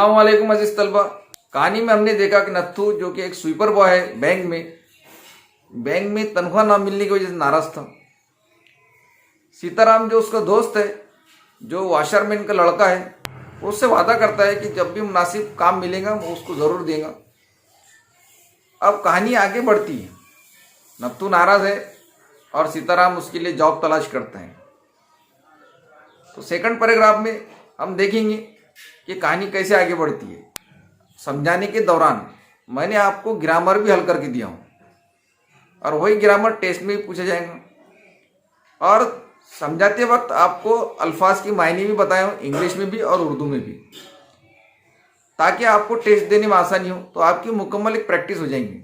अस्सलाम वालेकुम अजीज तलबा। कहानी में हमने देखा कि नत्थू जो कि एक स्वीपर बॉय है बैंक में तनख्वाह ना मिलने की वजह से नाराज था। सीताराम जो उसका दोस्त है, जो वाशरमैन का लड़का है, वो उससे वादा करता है कि जब भी मुनासिब काम मिलेगा वो उसको ज़रूर देगा। अब कहानी आगे बढ़ती है। नत्थू नाराज है और सीताराम उसके लिए जॉब तलाश करते हैं। तो सेकंड पैराग्राफ में हम देखेंगे कि कहानी कैसे आगे बढ़ती है। समझाने के दौरान मैंने आपको ग्रामर भी हल करके दिया हूँ और वही ग्रामर टेस्ट में भी पूछा जाएगा। और समझाते वक्त आपको अल्फाज की मायने भी बताया हूँ, इंग्लिश में भी और उर्दू में भी, ताकि आपको टेस्ट देने में आसानी हो। तो आपकी मुकम्मल एक प्रैक्टिस हो जाएंगी।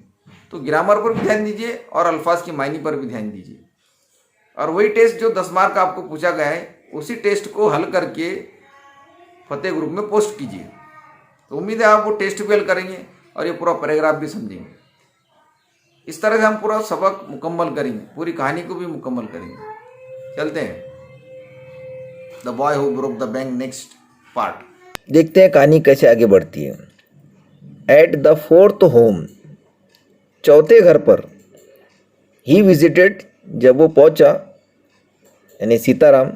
तो ग्रामर पर भी ध्यान दीजिए और अल्फाज की मायने पर भी ध्यान दीजिए। और वही टेस्ट जो 10 मार्क का आपको पूछा गया है, उसी टेस्ट को हल करके फतेह ग्रुप में पोस्ट कीजिए। तो उम्मीद है आप वो टेस्ट भी हल करेंगे और ये पूरा पैराग्राफ भी समझेंगे। इस तरह से हम पूरा सबक मुकम्मल करेंगे, पूरी कहानी को भी मुकम्मल करेंगे। चलते हैं the boy who broke the bank next part. देखते हैं कहानी कैसे आगे बढ़ती है। एट द फोर्थ होम, चौथे घर पर, ही विजिटेड, जब वो पहुंचा यानी सीताराम,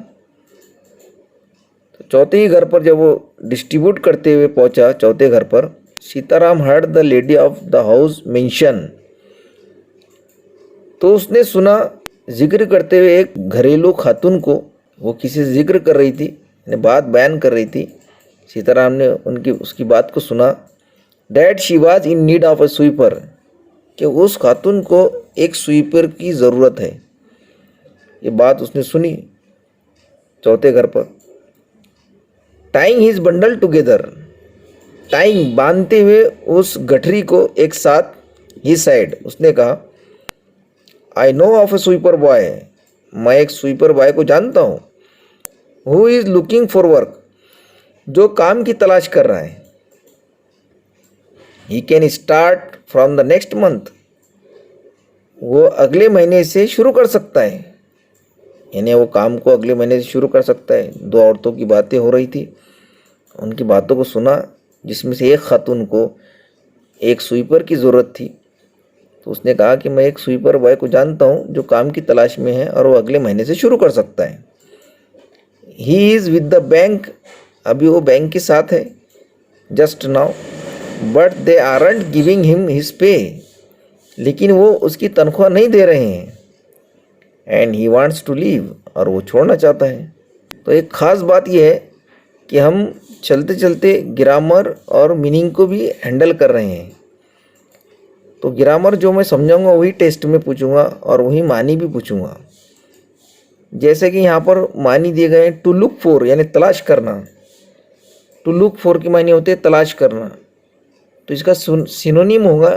तो चौथे ही घर पर जब वो डिस्ट्रीब्यूट करते हुए पहुंचा चौथे घर पर, Sitaram heard the lady of the house mention, तो उसने सुना जिक्र करते हुए एक घरेलू खातून को। वो किसी से जिक्र कर रही थी, यानी बात बयान कर रही थी। सीताराम ने उसकी बात को सुना। That she was in need of a sweeper, कि उस खातून को एक स्वीपर की ज़रूरत है। ये बात उसने सुनी चौथे घर पर। Tying his bundle together, tying बांधते हुए उस गठरी को एक साथ, ही साइड, उसने कहा, I know of A sweeper boy, मैं एक स्वीपर बॉय को जानता हूँ, who is looking for work, जो काम की तलाश कर रहा है। He can start from the next month, वो अगले महीने से शुरू कर सकता है, यानी वो काम को अगले महीने से शुरू कर सकता है। दो औरतों की बातें हो रही थी, उनकी बातों को सुना, जिसमें से एक खातून को एक स्वीपर की ज़रूरत थी। तो उसने कहा कि मैं एक स्वीपर बॉय को जानता हूँ जो काम की तलाश में है और वो अगले महीने से शुरू कर सकता है। He is with the bank, अभी वो बैंक के साथ है, just now, but they aren't giving him his pay, लेकिन वो उसकी तनख्वाह नहीं दे रहे हैं। And he wants to leave, और वो छोड़ना चाहता है। तो एक ख़ास बात यह है कि हम चलते चलते ग्रामर और मीनिंग को भी हैंडल कर रहे हैं। तो ग्रामर जो मैं समझाऊंगा वही टेस्ट में पूछूंगा और वही मानी भी पूछूंगा। जैसे कि यहाँ पर मानी दिए गए हैं, टू लुक फॉर यानी तलाश करना। टू लुक फॉर की मानी होती है तलाश करना। तो इसका सिनोनिम होगा,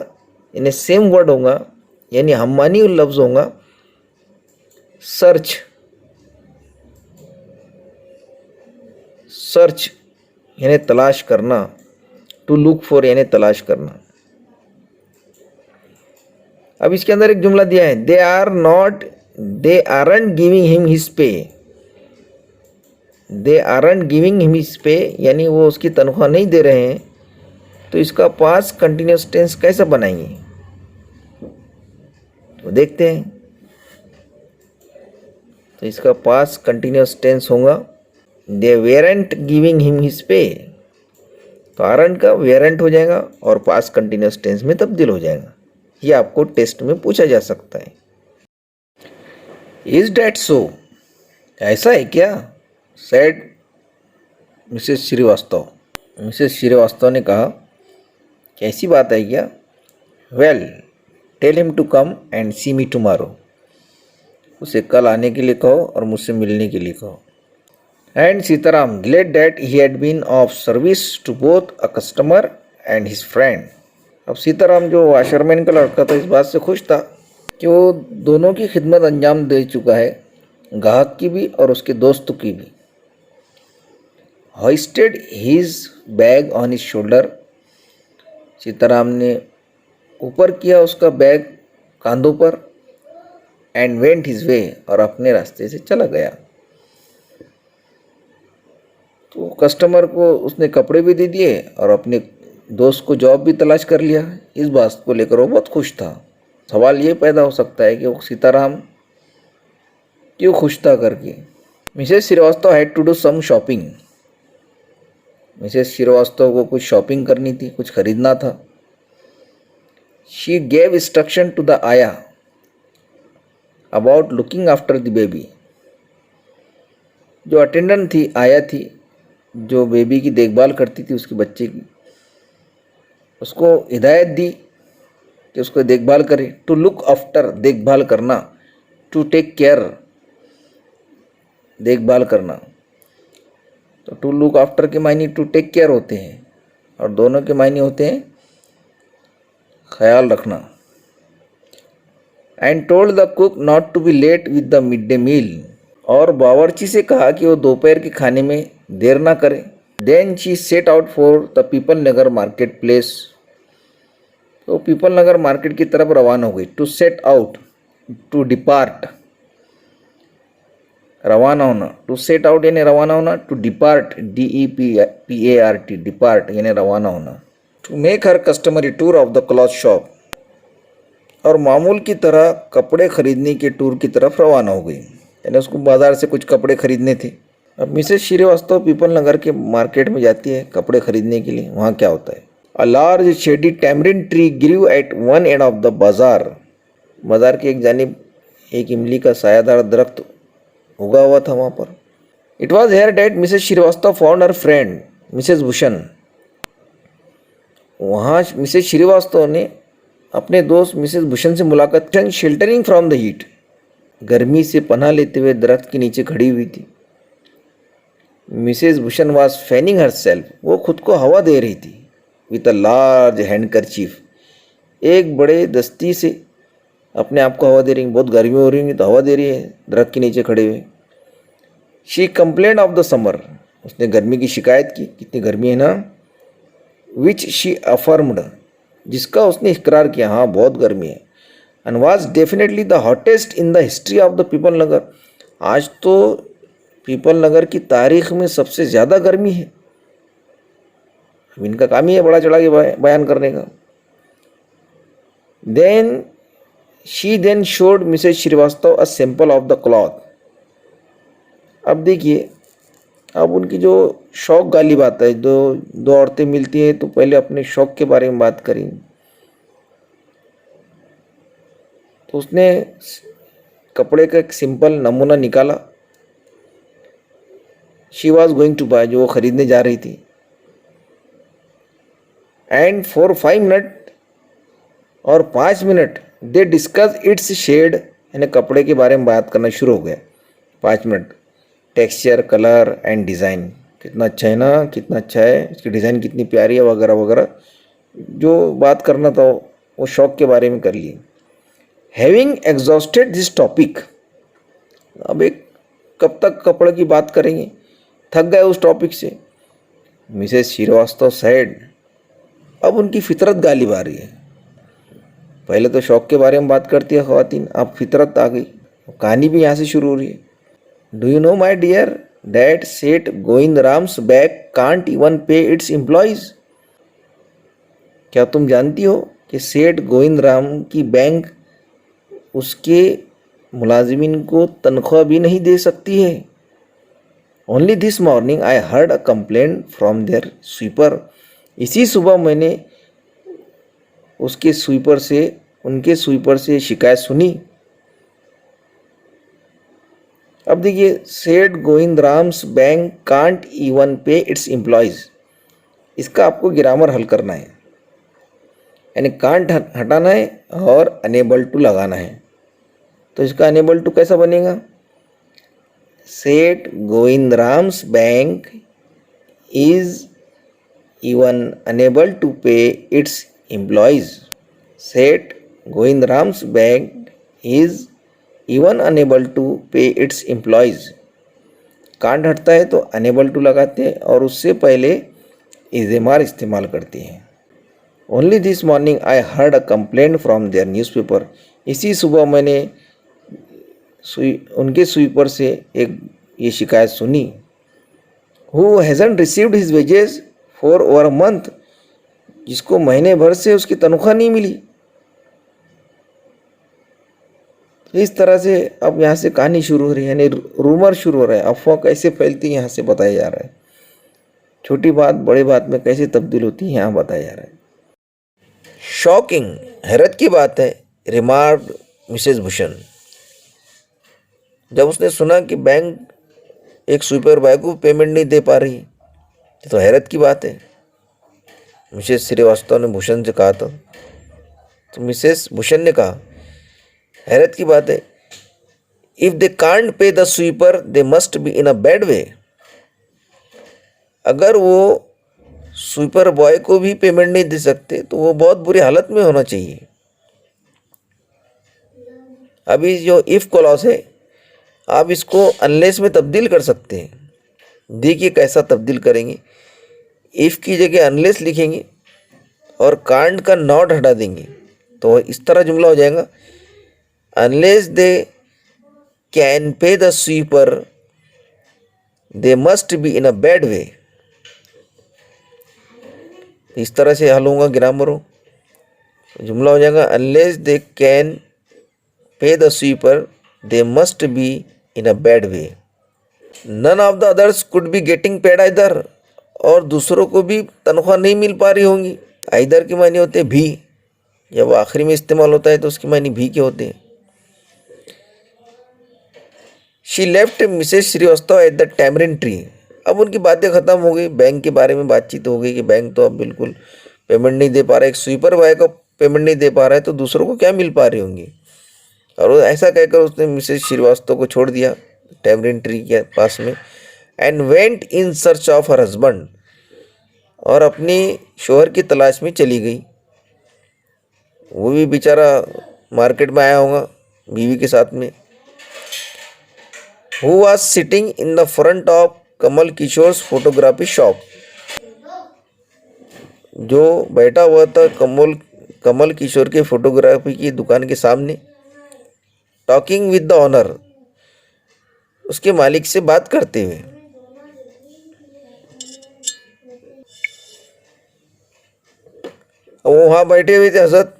यानी सेम वर्ड होगा, यानी हम मानी लफ्ज़ होगा, सर्च। सर्च यानी तलाश करना, टू लुक फॉर यानी तलाश करना। अब इसके अंदर एक जुमला दिया है, दे आरंट गिविंग हिम हिज पे। दे आरंट गिविंग हिम हिज पे यानी वो उसकी तनख्वाह नहीं दे रहे हैं। तो इसका पास्ट कंटिन्यूअस टेंस कैसे बनाएंगे, तो देखते हैं। तो इसका पास्ट कंटिन्यूअस टेंस होगा, दे वेरेंट गिविंग हिम हिज पे। तो आरंट का वेरेंट हो जाएगा और पास्ट कंटिन्यूअस टेंस में तब्दील हो जाएगा। ये आपको टेस्ट में पूछा जा सकता है। इज डैट सो, ऐसा है क्या, said Mrs Shrivastava. Mrs Shrivastava ने कहा, कैसी बात है क्या। Well, tell him to come and see me tomorrow, उसे कल आने के लिए कहो और मुझसे मिलने के लिए कहो। And Sitaram glad that he had been of service to both a customer and his friend. अब सीताराम जो वाशरमैन का लड़का था, इस बात से खुश था कि वो दोनों की खिदमत अंजाम दे चुका है, गाहक की भी और उसके दोस्तों की भी। Hoisted his bag on his shoulder, Sitaram ने ऊपर किया उसका बैग कांधों पर। एंड वेंट हिज वे, और अपने रास्ते से चला गया। तो कस्टमर को उसने कपड़े भी दे दिए और अपने दोस्त को जॉब भी तलाश कर लिया। इस बात को लेकर वो बहुत खुश था। सवाल ये पैदा हो सकता है कि वो सीताराम क्यों खुश था करके। Mrs Srivastava had to do some shopping. Mrs Srivastava को कुछ शॉपिंग करनी थी, कुछ खरीदना था। She gave instruction to the ayah about looking after the baby. जो अटेंडेंट थी, आया थी, जो बेबी की देखभाल करती थी, उसके बच्चे की, उसको हिदायत दी कि उसको देखभाल करे। टू लुक आफ्टर, देखभाल करना। टू टेक केयर, देखभाल करना। तो टू लुक आफ्टर के मायने टू टेक केयर होते हैं और दोनों के मायने होते हैं ख्याल रखना। And told the cook not to be late with the mid day meal. और बावर्ची से कहा कि वो दोपहर के खाने में देर ना करे। Then she set out for the people Nagar market place. तो पीपल नगर मार्केट की तरफ रवाना हो गई। To set out, to depart, रवाना होना। टू सेट आउट यानी रवाना होना। टू डिपार्ट, DEPART, डिपार्ट यानी रवाना होना। To make her customary tour of the cloth shop. और मामूल की तरह कपड़े खरीदने के टूर की तरफ रवाना हो गई, यानी उसको बाजार से कुछ कपड़े खरीदने थे। अब मिसेस श्रीवास्तव पीपल नगर के मार्केट में जाती है कपड़े खरीदने के लिए। वहाँ क्या होता है? A large shady tamarind tree grove at one end of the bazaar. बाजार की एक जानिब एक इमली का सायादार दरख्त उगा हुआ था वहाँ पर। It was here that Mrs Shrivastava found her friend Mrs Bhushan. वहाँ मिसेस श्रीवास्तव ने अपने दोस्त मिसेस भूषण से मुलाकात। शेल्टरिंग फ्रॉम द हीट, गर्मी से पनाह लेते हुए दरख्त के नीचे खड़ी हुई थी। Mrs Bhushan was fanning her self, वो खुद को हवा दे रही थी। विथ अ लार्ज हैंडकरचीफ, एक बड़े दस्ती से अपने आप को हवा दे रही। बहुत गर्मी हो रही है तो हवा दे रही है दरख्त के नीचे खड़े हुए। She complaint of the summer, उसने गर्मी की शिकायत की, कितनी गर्मी है ना। विच शी अफर्म्ड, जिसका उसने इकरार किया, हाँ बहुत गर्मी है। And was definitely the hottest in the history of the people Nagar. आज तो पीपल नगर की तारीख में सबसे ज़्यादा गर्मी है। अब इनका काम ही है बड़ा चढ़ा के बयान करने का। Then she then showed Mrs Shrivastava a sample of the cloth. अब देखिए, अब उनकी जो शौक गाली बात है, दो औरतें मिलती हैं तो पहले अपने शौक के बारे में बात करें। तो उसने कपड़े का एक सिंपल नमूना निकाला। She was going to buy, जो वो खरीदने जा रही थी। एंड फॉर 5 मिनट, और 5 minute they discuss its shade, यानी कपड़े के बारे में बात करना शुरू हो गया। 5 minute, texture, colour and design, कितना अच्छा है ना, कितना अच्छा है, इसकी डिज़ाइन कितनी प्यारी है, वगैरह वगैरह। जो बात करना था वो शौक के बारे में कर लिए। हैविंग एग्जॉस्टेड दिस टॉपिक, अब एक कब तक कपड़े की बात करेंगे, थक गए उस टॉपिक से। मिसेस श्रीवास्तव सैड, अब उनकी फितरत गालिब आ रही है। पहले तो शौक के बारे में बात करती है ख़वातीन, अब फितरत आ गई। कहानी भी यहाँ से शुरू हो रही है। Do you know my dear that Seth Govindram's bank can't even pay its employees. क्या तुम जानती हो कि सेठ गोविंदराम की बैंक उसके मुलाजिमिन को तनख्वाह भी नहीं दे सकती है। Only this morning I heard a complaint from their sweeper. इसी सुबह मैंने उनके स्वीपर से शिकायत सुनी। अब देखिए, सेठ Govindram's bank can't even pay its employees, इसका आपको ग्रामर हल करना है। यानी कांट हटाना है और अनेबल टू लगाना है। तो इसका अनेबल टू कैसा बनेगा? Seth Govindram's bank is even unable to pay its employees. Seth Govindram's bank is even unable to pay its employees. कांट हटता है तो अनेबल टू लगाते हैं और उससे पहले इज़ेमार इस्तेमाल करते हैं। Only this morning I heard a complaint from their newspaper. इसी सुबह मैंने उनके स्वीपर से एक ये शिकायत सुनी। Who hasn't received his wages for over a month, जिसको महीने भर से उसकी तनख्वाह नहीं मिली। इस तरह से अब यहाँ से कहानी शुरू हो रही है, यानी रूमर शुरू हो रहा है। अफवाह कैसे फैलती है यहाँ से बताया जा रहा है। छोटी बात बड़ी बात में कैसे तब्दील होती है यहाँ बताया जा रहा है। शॉकिंग, हैरत की बात है, रिमार्क मिसेस भूषण, जब उसने सुना कि बैंक एक स्वीपर बॉय को पेमेंट नहीं दे पा रही, ये तो हैरत की बात है। मिसेस श्रीवास्तव ने भूषण से कहा था, तो मिसेस भूषण ने कहा हैरत की बात है, if they can't pay the sweeper they must be in a bad वे। अगर वो स्वीपर बॉय को भी पेमेंट नहीं दे सकते तो वो बहुत बुरी हालत में होना चाहिए। अभी जो इफ क्लॉज है, आप इसको अनलेस में तब्दील कर सकते हैं। देखिए कैसा तब्दील करेंगे। इफ की जगह अनलेस लिखेंगे और कांट का नॉट हटा देंगे, तो इस तरह जुमला हो जाएगा, unless they can pay the sweeper they must be in a bad वे। इस तरह से हल होगा ग्रामर हो, जुमला हो जाएगा, unless they can pay the sweeper they must be in a bad way. None of the others could be getting paid either, और दूसरों को भी तनख्वाह नहीं मिल पा रही होंगी। आइदर के मायने होते हैं भी, जब आखिरी में इस्तेमाल होता है तो उसके मायने भी के होते हैं। She left Mrs Shrivastava at the tamarind tree. अब उनकी बातें खत्म हो गई, बैंक के बारे में बातचीत हो गई कि बैंक तो अब बिल्कुल पेमेंट नहीं दे पा रहा है, एक स्वीपर बॉय को पेमेंट नहीं दे पा रहा है तो दूसरों को क्या मिल पा रही होंगी। और ऐसा कहकर उसने मिसेस श्रीवास्तव को छोड़ दिया टैमरिन ट्री के पास में, and went in search of her husband, और अपनी शोहर की तलाश में चली गई। वो भी बेचारा मार्केट में आया होगा बीवी के साथ में। Who was sitting in the front of Kamal Kishore photography shop, जो बैठा हुआ था कमल किशोर के फोटोग्राफी की दुकान के सामने, टॉकिंग विद द ऑनर, उसके मालिक से बात करते हुए। वो वहाँ बैठे हुए थे हजरत,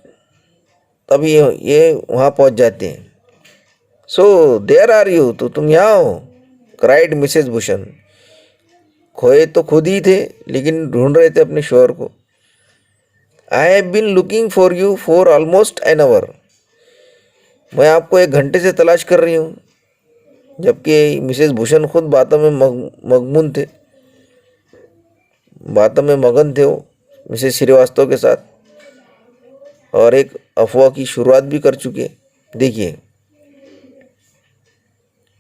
तभी ये वहाँ पहुँच जाते हैं। सो देयर आर यू, तो तुम यहाँ हो, क्राइड मिसेस भूषण। खोए तो खुद ही थे लेकिन ढूंढ रहे थे अपने शोहर को। I have been looking for you for almost an hour, मैं आपको 1 घंटे से तलाश कर रही हूँ। जबकि मिसेस भूषण खुद बातों में मगमून थे, बातों में मगन थे वो मिसेस श्रीवास्तव के साथ, और एक अफवाह की शुरुआत भी कर चुके। देखिए,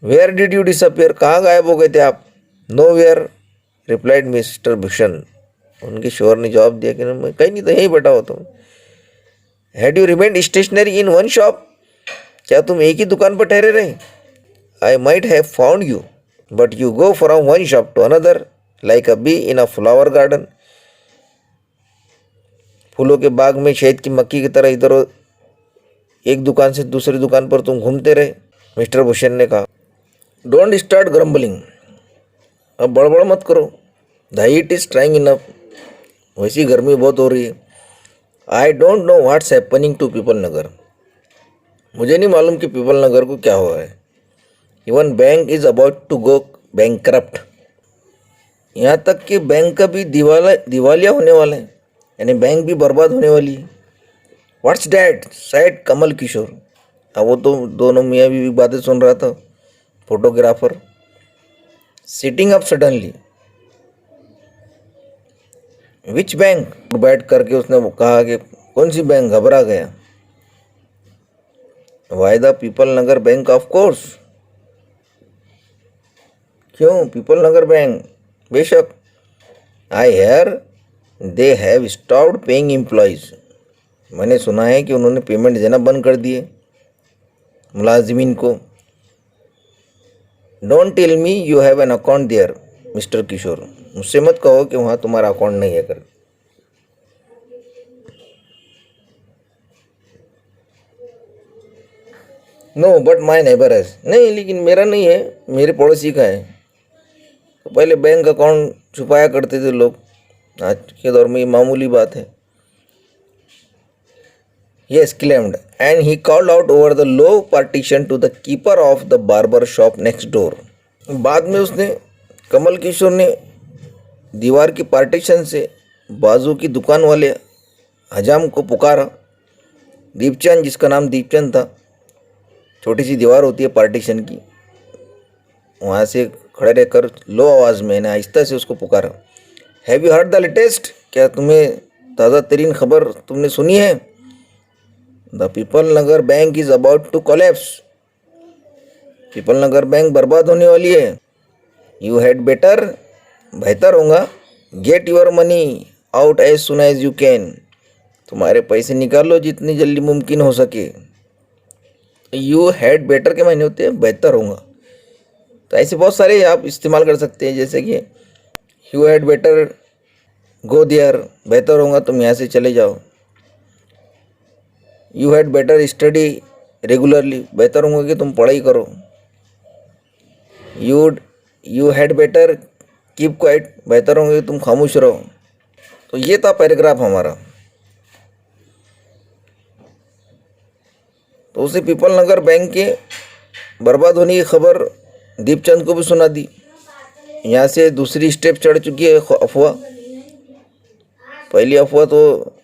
वेयर डिड यू डिसअपियर, कहाँ गायब हो गए थे आप। Nowhere replied Mr Bhushan, उनके शोहर ने जवाब दिया कि मैं कहीं नहीं, तो यहीं बैठा हो तुम। Had you remained stationary in one shop, क्या तुम एक ही दुकान पर ठहरे रहे। I might have found you but you go from one shop to another like a bee in a flower garden, फूलों के बाग में शहद की मक्खी की तरह इधर एक दुकान से दूसरी दुकान पर तुम घूमते रहे, मिस्टर भूषण ने कहा। डोंट स्टार्ट ग्रम्बलिंग, अब बड़बड़ मत करो। The heat is trying enough, वैसी गर्मी बहुत हो रही है। I don't know what's happening to Peepal Nagar, मुझे नहीं मालूम कि पीपल नगर को क्या हुआ है। Even bank is about to go bankrupt, यहाँ तक कि बैंक का भी दिवालिया होने वाला है, यानी बैंक भी बर्बाद होने वाली है। What's that sad Kamal Kishore, अब वो तो दोनों मियाँ बीवी बातें सुन रहा था photographer. Sitting up suddenly, which bank, बैठ करके उसने कहा कि कौन सी बैंक, घबरा गया। Why the people Nagar bank of course, क्यों पीपल नगर बैंक, बेशक। I hear they have stopped paying employees, मैंने सुना है कि उन्होंने पेमेंट देना बंद कर दिए मुलाजिमीन को। Don't tell me you have an account there Mr Kishore, मुझसे मत कहो कि वहाँ तुम्हारा अकाउंट नहीं है कर। No but my neighbour has, नहीं लेकिन मेरा नहीं है, मेरे पड़ोसी का है। तो पहले बैंक अकाउंट छुपाया करते थे लोग, आज के दौर में ये मामूली बात है। He exclaimed, and he called out over the low partition to the keeper of the barber shop next door. बाद में उसने, कमल किशोर ने दीवार की पार्टीशन से बाजू की दुकान वाले हजाम को पुकारा। दीपचंद, जिसका नाम दीपचंद था, छोटी सी दीवार होती है पार्टीशन की, वहाँ से खड़े रहकर लो आवाज़ में ने आहिस्ता से उसको पुकारा। Have you heard the latest? क्या तुम्हें ताज़ा तरीन खबर तुमने सुनी है? The people Nagar bank is about to collapse. People Nagar bank बर्बाद होने वाली है। यू हैड बेटर, बेहतर होगा, get your money out as soon as you can. तुम्हारे पैसे निकालो जितनी जल्दी मुमकिन हो सके। यू हैड बेटर के मायने होते हैं बेहतर होगा। तो ऐसे बहुत सारे आप इस्तेमाल कर सकते हैं, जैसे कि you had better go there, बेहतर होगा तुम यहाँ से चले जाओ। You had better study regularly, बेहतर होगा कि तुम पढ़ाई करो। You had better keep quiet, बेहतर होगा कि तुम खामोश रहो। तो ये था पैराग्राफ हमारा। तो उसे पीपल नगर बैंक के बर्बाद होने की खबर दीपचंद को भी सुना दी। यहाँ से दूसरी स्टेप चढ़ चुकी है अफवाह। पहली अफवाह तो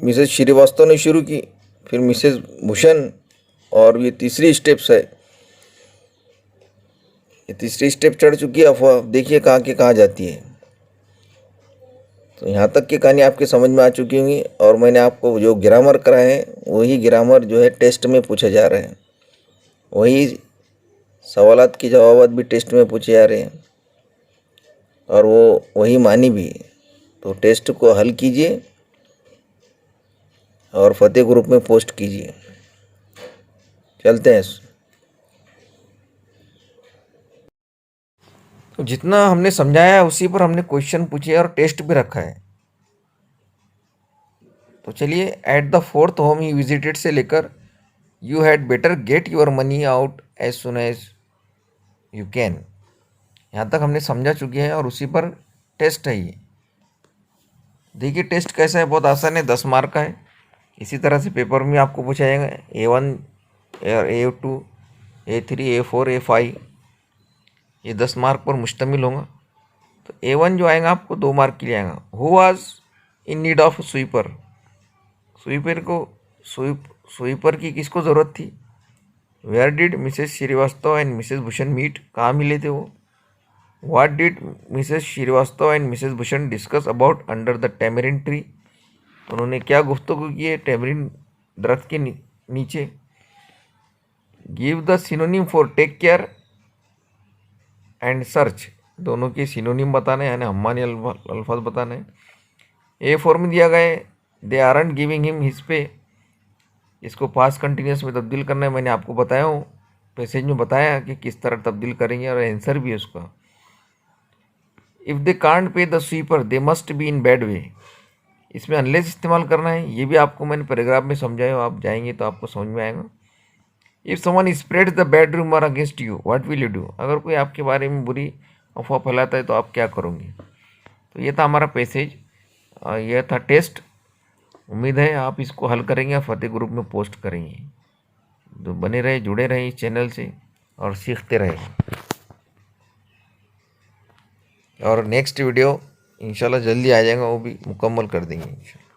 मिसेस श्रीवास्तव ने शुरू की, फिर मिसेस भूषण, और ये तीसरी स्टेप्स है। ये तीसरी स्टेप चढ़ चुकी है अफवाह। देखिए कहाँ के कहाँ जाती है। तो यहाँ तक की कहानी आपके समझ में आ चुकी होंगी। और मैंने आपको जो ग्रामर कराए हैं वही ग्रामर जो है टेस्ट में पूछे जा रहे हैं, वही सवालात के जवाबात भी टेस्ट में पूछे जा रहे हैं, और वो वही मानी भी। तो टेस्ट को हल कीजिए और फतेह ग्रुप में पोस्ट कीजिए। चलते हैं। तो जितना हमने समझाया है उसी पर हमने क्वेश्चन पूछे और टेस्ट भी रखा है। तो चलिए, at the fourth home he visited से लेकर you had better get your money out as soon as you can, यहाँ तक हमने समझा चुके हैं और उसी पर टेस्ट है ये। देखिए टेस्ट कैसा है, बहुत आसान है, 10 मार्क का है। इसी तरह से पेपर में आपको पूछा जाएगा A1, A2, A3, A4, A5, ये 10 मार्क पर मुश्तमिल होगा। तो A1 जो आएगा आपको 2 मार्क के लिए आएगा। Who was in need of sweeper? Sweeper की किसको ज़रूरत थी? Where did Mrs Shrivastava and Mrs Bhushan meet? कहाँ मिले थे वो? What did Mrs Shrivastava and Mrs Bhushan discuss about under the tamarind tree? उन्होंने क्या गुफ्तगू की है टेमरिन दरख्त के नीचे? Give the synonym for take care and search, दोनों के सिनोनिम बताने, यानी हम्मानी अल्फाज बताने। A4 में दिया गया है दे आरंट गिविंग हिम हिज पे, इसको पास्ट कंटिन्यूस में तब्दील करना है। मैंने आपको बताया हूँ, पैसेज में बताया कि किस तरह तब्दील करेंगे, और आंसर भी है उसका। If they can't pay the sweeper they must be in bad way, इसमें अनलेस इस्तेमाल करना है। ये भी आपको मैंने पैराग्राफ में समझाया, आप जाएंगे तो आपको समझ में आएगा। If someone spread the bad rumour against you what will you do? अगर कोई आपके बारे में बुरी अफवाह फैलाता है तो आप क्या करोगे? तो ये था हमारा पैसेज, यह था टेस्ट। उम्मीद है आप इसको हल करेंगे और फतेह ग्रुप में पोस्ट करेंगे। तो बने रहे, जुड़े रहे इस चैनल से और सीखते रहे। और नेक्स्ट वीडियो इंशाल्लाह जल्दी आ जाएगा, वो भी मुकम्मल कर देंगे इंशाल्लाह।